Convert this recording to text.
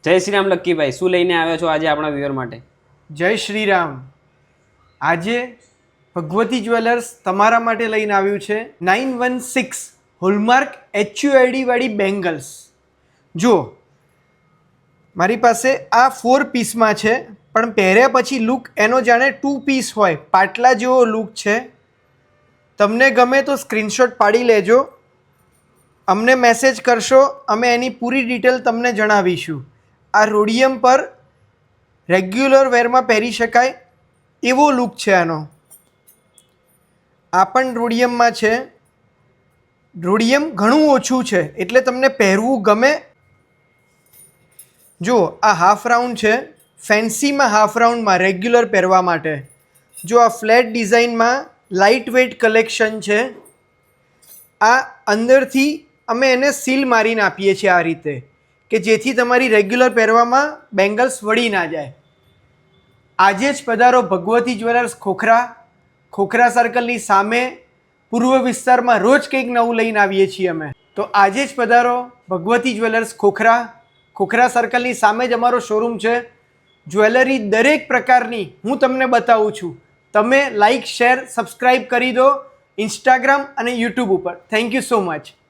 જય શ્રી રામ લક્કીભાઈ, શું લઈને આવ્યા છો આજે આપણા વ્યુઅર માટે? જય શ્રી રામ. આજે ભગવતી જ્વેલર્સ તમારા માટે લઈને આવ્યું છે 916 હોલમાર્ક HUID વાળી બેંગલ્સ. જો મારી પાસે આ 4 પીસમાં છે, પણ પહેર્યા પછી લુક એનો જાણે 2 પીસ હોય, પાટલા જેવો લુક છે. તમને ગમે તો સ્ક્રીનશોટ પાડી લેજો, અમને મેસેજ કરશો, અમે એની પૂરી ડિટેલ તમને જણાવીશું. આ રોડિયમ પર રેગ્યુલર વેરમાં પહેરી શકાય એવો લુક છે આનો. આ પણ રોડિયમમાં છે. રોડિયમ ઘણું ઓછું છે એટલે તમને પહેરવું ગમે. જો આ હાફ રાઉન્ડ છે, ફેન્સીમાં હાફ રાઉન્ડમાં રેગ્યુલર પહેરવા માટે. જો આ ફ્લેટ ડિઝાઇનમાં લાઇટ વેઇટ કલેક્શન છે. આ અંદરથી અમે એને સીલ મારીને આપીએ છીએ આ રીતે, કે જેથી તમારી રેગ્યુલર પહેરવામાં બેંગલ્સ વળી ના જાય. આજે જ પધારો ભગવતી જ્વેલર્સ ખોખરા. ખોખરા સર્કલની સામે પૂર્વ વિસ્તારમાં રોજ કંઈક નવું લઈને આવીએ છીએ અમે. તો આજે જ પધારો ભગવતી જ્વેલર્સ ખોખરા. ખોખરા સર્કલની સામે જ અમારો શોરૂમ છે. જ્વેલરી દરેક પ્રકારની હું તમને બતાવું છું. તમે લાઇક, શેર, સબસ્ક્રાઈબ કરી દો ઇન્સ્ટાગ્રામ અને યુટ્યુબ ઉપર. Thank you so much.